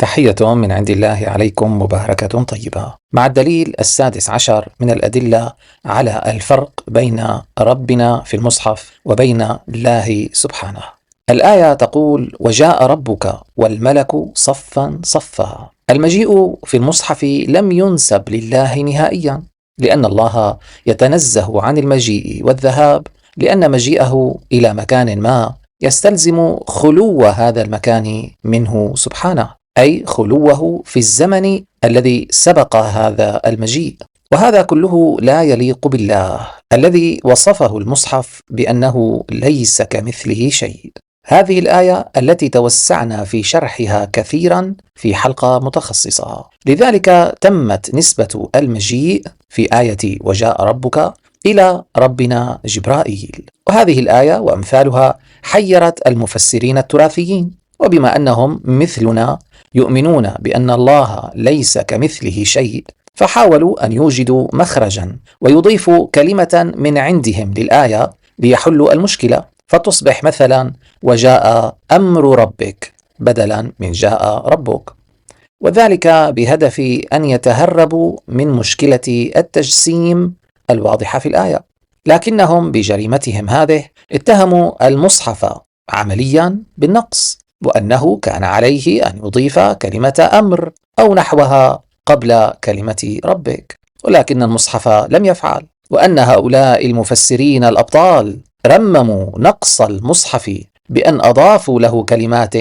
تحية من عند الله عليكم مباركة طيبة، مع الدليل 16 من الأدلة على الفرق بين ربنا في المصحف وبين الله سبحانه. الآية تقول: وجاء ربك والملك صفا صفا. المجيء في المصحف لم ينسب لله نهائيا، لأن الله يتنزه عن المجيء والذهاب، لأن مجيئه إلى مكان ما يستلزم خلو هذا المكان منه سبحانه، أي خلوه في الزمن الذي سبق هذا المجيء، وهذا كله لا يليق بالله الذي وصفه المصحف بأنه ليس كمثله شيء. هذه الآية التي توسعنا في شرحها كثيرا في حلقة متخصصة، لذلك تمت نسبة المجيء في آية وجاء ربك إلى ربنا جبرائيل. وهذه الآية وأمثالها حيرت المفسرين التراثيين، وبما أنهم مثلنا يؤمنون بأن الله ليس كمثله شيء، فحاولوا أن يوجدوا مخرجا ويضيفوا كلمة من عندهم للآية ليحلوا المشكلة، فتصبح مثلا وجاء أمر ربك بدلا من جاء ربك، وذلك بهدف أن يتهربوا من مشكلة التجسيم الواضحة في الآية. لكنهم بجريمتهم هذه اتهموا المصحف عمليا بالنقص، وأنه كان عليه أن يضيف كلمة أمر أو نحوها قبل كلمة ربك، ولكن المصحف لم يفعل، وأن هؤلاء المفسرين الأبطال رمموا نقص المصحف بأن أضافوا له كلمات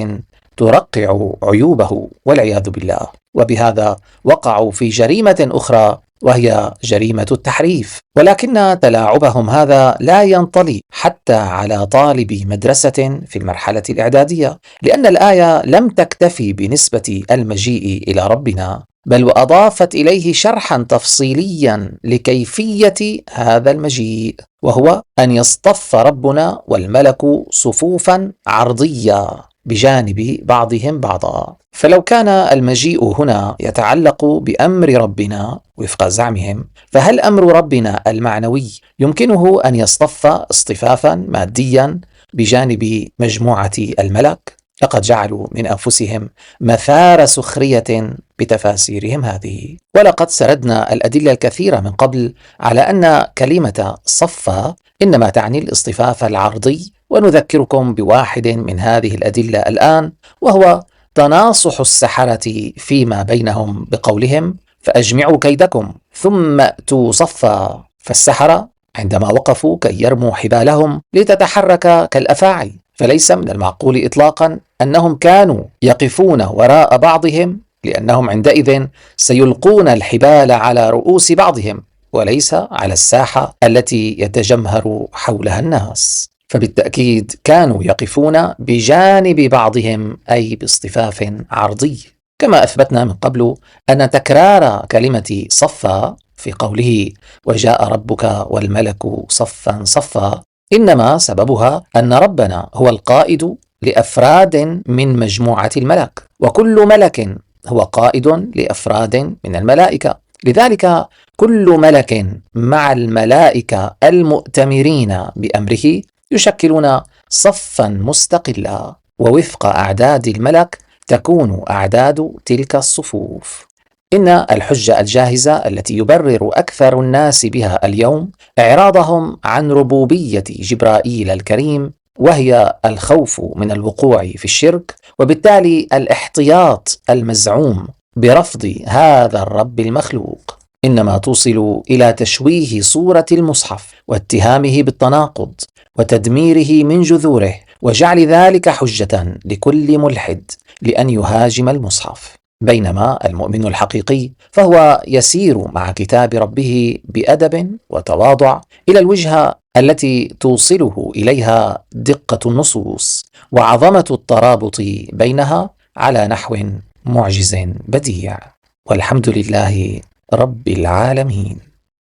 ترقع عيوبه والعياذ بالله، وبهذا وقعوا في جريمة أخرى وهي جريمة التحريف. ولكن تلاعبهم هذا لا ينطلي حتى على طالب مدرسة في المرحلة الإعدادية، لأن الآية لم تكتفي بنسبة المجيء إلى ربنا، بل وأضافت إليه شرحا تفصيليا لكيفية هذا المجيء، وهو أن يصطف ربنا والملك صفوفا عرضية بجانب بعضهم بعضا. فلو كان المجيء هنا يتعلق بأمر ربنا وفق زعمهم، فهل أمر ربنا المعنوي يمكنه أن يصطف اصطفافا ماديا بجانب مجموعة الملك؟ لقد جعلوا من أنفسهم مثار سخرية بتفاسيرهم هذه. ولقد سردنا الأدلة الكثيرة من قبل على أن كلمة صفا إنما تعني الاصطفاف العرضي، ونذكركم بواحد من هذه الأدلة الآن، وهو تناصح السحرة فيما بينهم بقولهم: فأجمعوا كيدكم ثم أتوا صفا. فالسحرة عندما وقفوا كي يرموا حبالهم لتتحرك كالأفاعي، فليس من المعقول إطلاقا أنهم كانوا يقفون وراء بعضهم، لأنهم عندئذ سيلقون الحبال على رؤوس بعضهم وليس على الساحة التي يتجمهر حولها الناس، فبالتأكيد كانوا يقفون بجانب بعضهم، أي باصطفاف عرضي. كما أثبتنا من قبل أن تكرار كلمة صفا في قوله وجاء ربك والملك صفا صفا إنما سببها أن ربنا هو القائد لأفراد من مجموعة الملك، وكل ملك هو قائد لأفراد من الملائكة، لذلك كل ملك مع الملائكة المؤتمرين بأمره يشكلون صفا مستقلا، ووفق أعداد الملك تكون أعداد تلك الصفوف. إن الحجة الجاهزة التي يبرر أكثر الناس بها اليوم إعراضهم عن ربوبية جبرائيل الكريم، وهي الخوف من الوقوع في الشرك، وبالتالي الاحتياط المزعوم برفض هذا الرب المخلوق، إنما توصل إلى تشويه صورة المصحف واتهامه بالتناقض وتدميره من جذوره، وجعل ذلك حجة لكل ملحد لأن يهاجم المصحف. بينما المؤمن الحقيقي فهو يسير مع كتاب ربه بأدب وتواضع إلى الوجهة التي توصله إليها دقة النصوص وعظمة الترابط بينها على نحو معجز بديع. والحمد لله رب العالمين.